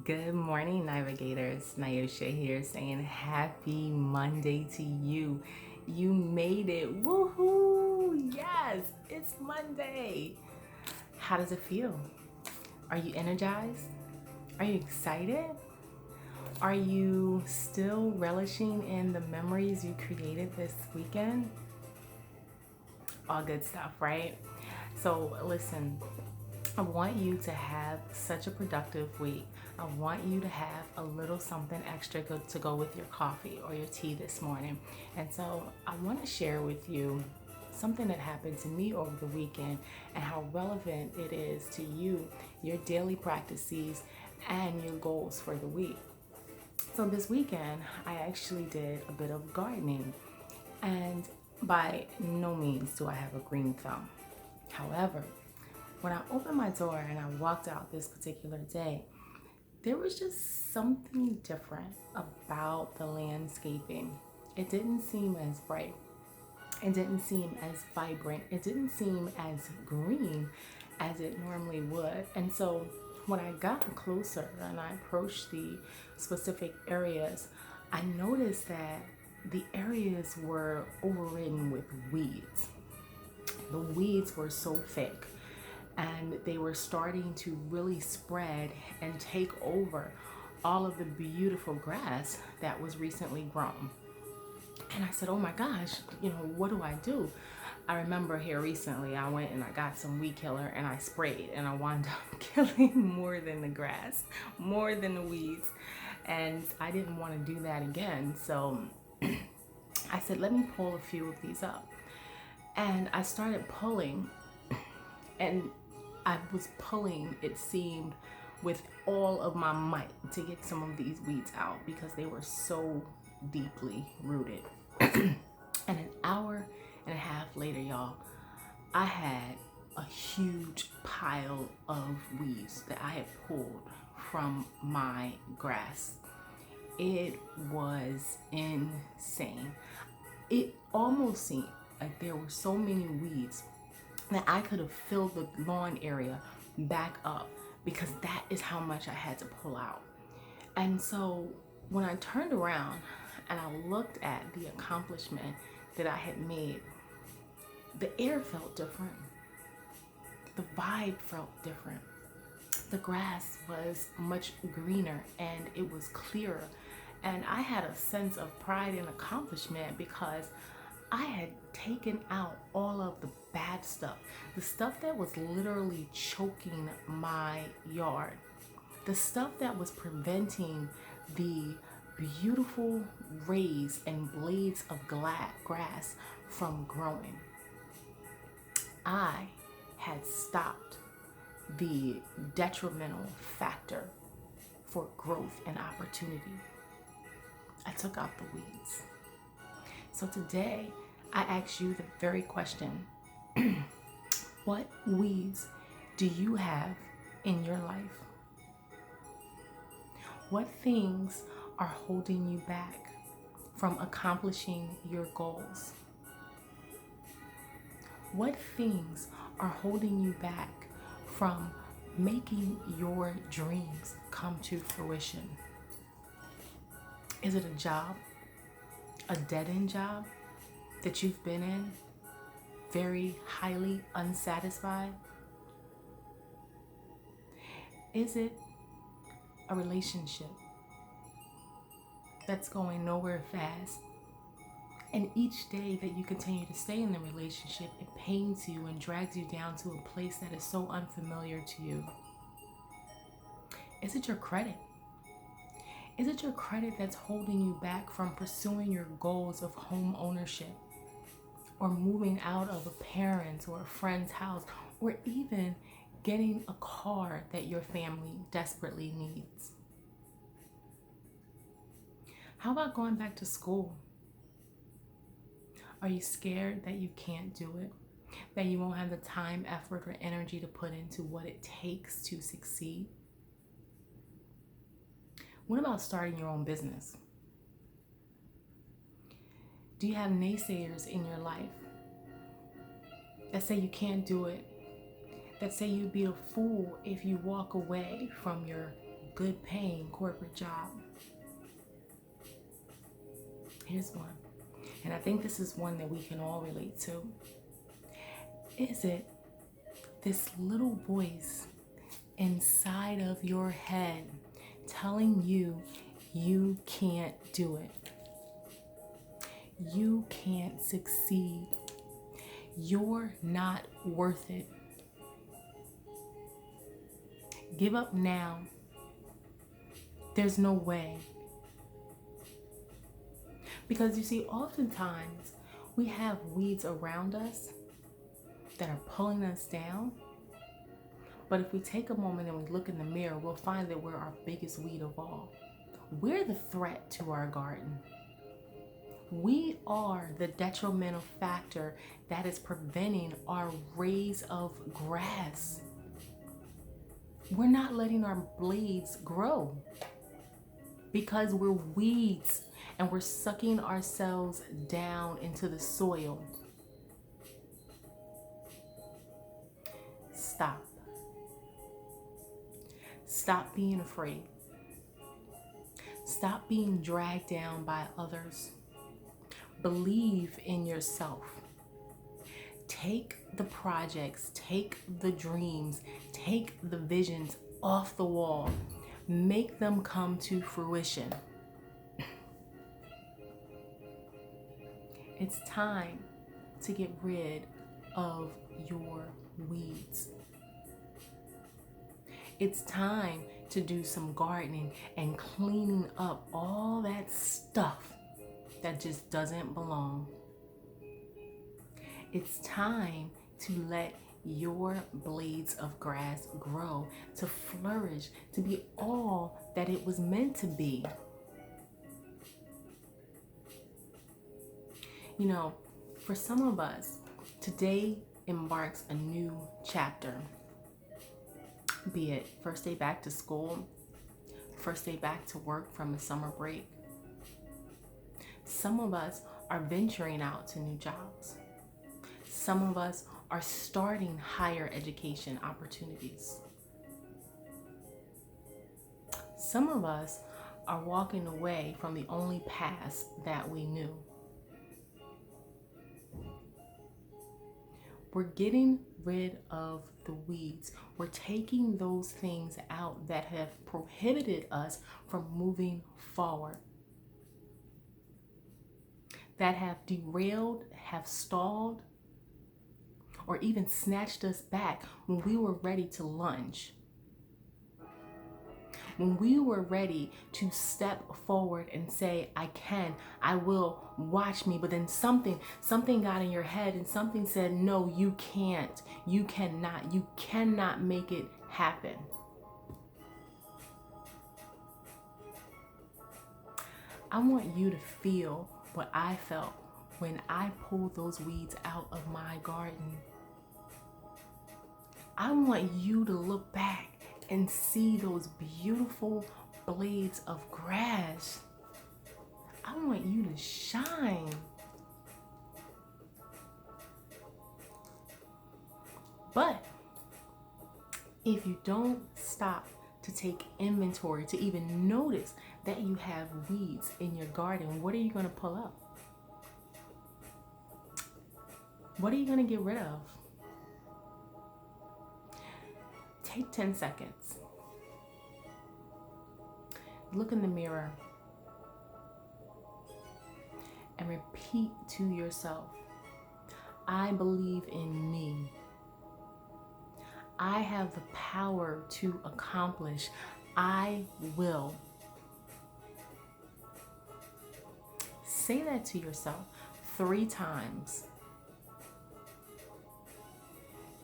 Good morning, navigators. Nyosha here saying happy Monday to you. You made it. Woohoo! Yes, it's Monday. How does it feel? Are you energized? Are you excited? Are you still relishing in the memories you created this weekend? All good stuff, right? So, listen, I want you to have such a productive week. I want you to have a little something extra to go with your coffee or your tea this morning. And so I want to share with you something that happened to me over the weekend and how relevant it is to you, your daily practices, and your goals for the week. So this weekend, I actually did a bit of gardening, and by no means do I have a green thumb. However, when I opened my door and I walked out this particular day, there was just something different about the landscaping. It didn't seem as bright. It didn't seem as vibrant. It didn't seem as green as it normally would. And so when I got closer and I approached the specific areas, I noticed that the areas were overridden with weeds. The weeds were so thick and they were starting to really spread and take over all of the beautiful grass that was recently grown. And I said, oh my gosh, what do I do? I remember here recently, I went and I got some weed killer and I sprayed, and I wound up killing more than the grass, more than the weeds. And I didn't want to do that again. So I said, let me pull a few of these up. And I started pulling, and I was pulling, it seemed, with all of my might to get some of these weeds out because they were so deeply rooted. And an hour and a half later, y'all, I had a huge pile of weeds that I had pulled from my grass. It was insane. It almost seemed like there were so many weeds that I could have filled the lawn area back up because that is how much I had to pull out. And so when I turned around and I looked at the accomplishment that I had made, the air felt different. The vibe felt different. The grass was much greener and it was clearer. And I had a sense of pride and accomplishment because I had taken out all of the bad stuff, the stuff that was literally choking my yard, the stuff that was preventing the beautiful rays and blades of grass from growing. I had stopped the detrimental factor for growth and opportunity. I took out the weeds. So today, I ask you the very question, what weeds do you have in your life? What things are holding you back from accomplishing your goals? What things are holding you back from making your dreams come to fruition? Is it a job? A dead-end job that you've been in, very highly unsatisfied? Is it a relationship that's going nowhere fast? And each day that you continue to stay in the relationship, it pains you and drags you down to a place that is so unfamiliar to you. Is it your credit? Is it your credit that's holding you back from pursuing your goals of home ownership, or moving out of a parent's or a friend's house, or even getting a car that your family desperately needs? How about going back to school? Are you scared that you can't do it? That you won't have the time, effort, or energy to put into what it takes to succeed? What about starting your own business? Do you have naysayers in your life that say you can't do it, that say you'd be a fool if you walk away from your good paying corporate job. Here's one, and I think this is one that we can all relate to. Is it this little voice inside of your head telling you you can't do it? You can't succeed. You're not worth it. Give up now. There's no way. Because you see, oftentimes we have weeds around us that are pulling us down. But if we take a moment and we look in the mirror, we'll find that we're our biggest weed of all. We're the threat to our garden. We are the detrimental factor that is preventing our raise of grass. We're not letting our blades grow because we're weeds and we're sucking ourselves down into the soil. Stop. Stop being afraid. Stop being dragged down by others. Believe in yourself. Take the projects, take the dreams, take the visions off the wall. Make them come to fruition. It's time to get rid of your weeds. It's time to do some gardening and cleaning up all that stuff that just doesn't belong. It's time to let your blades of grass grow, to flourish, to be all that it was meant to be. You know, for some of us, today embarks a new chapter. Be it first day back to school, first day back to work from a summer break. Some of us are venturing out to new jobs. Some of us are starting higher education opportunities. Some of us are walking away from the only past that we knew. We're getting rid of the weeds. We're taking those things out that have prohibited us from moving forward, that have derailed, have stalled, or even snatched us back when we were ready to lunge. When we were ready to step forward and say, I can, I will, watch me. But then something got in your head and something said, no, you can't, you cannot make it happen. I want you to feel what I felt when I pulled those weeds out of my garden. I want you to look back and see those beautiful blades of grass. I want you to shine. But if you don't stop to take inventory, to even notice that you have weeds in your garden, what are you going to pull up? What are you going to get rid of? Take 10 seconds. Look in the mirror and repeat to yourself, I believe in me. I have the power to accomplish. I will. Say that to yourself 3 times.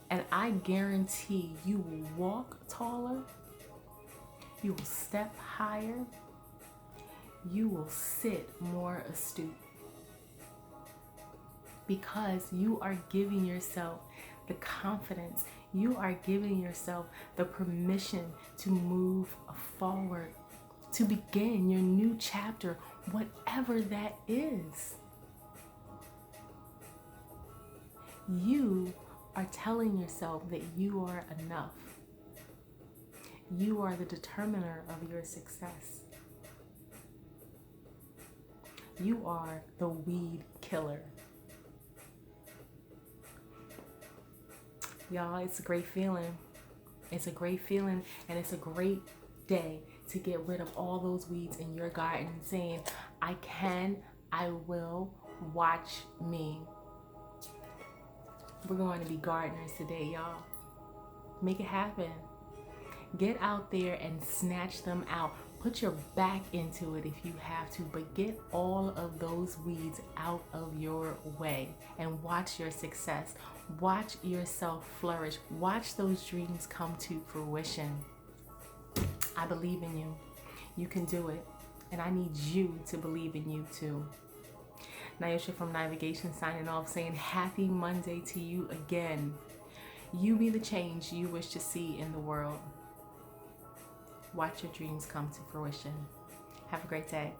And I guarantee you will walk taller, you will step higher, you will sit more astute. Because you are giving yourself the confidence, you are giving yourself the permission to move forward, to begin your new chapter, whatever that is. You are telling yourself that you are enough. You are the determiner of your success. You are the weed killer. Y'all, it's a great feeling. It's a great feeling, and it's a great day to get rid of all those weeds in your garden, saying, I can, I will, watch me. We're going to be gardeners today, y'all. Make it happen. Get out there and snatch them out. Put your back into it if you have to, but get all of those weeds out of your way and watch your success. Watch yourself flourish. Watch those dreams come to fruition. I believe in you. You can do it. And I need you to believe in you too. Nyosha from Navigation signing off, saying happy Monday to you again. You be the change you wish to see in the world. Watch your dreams come to fruition. Have a great day.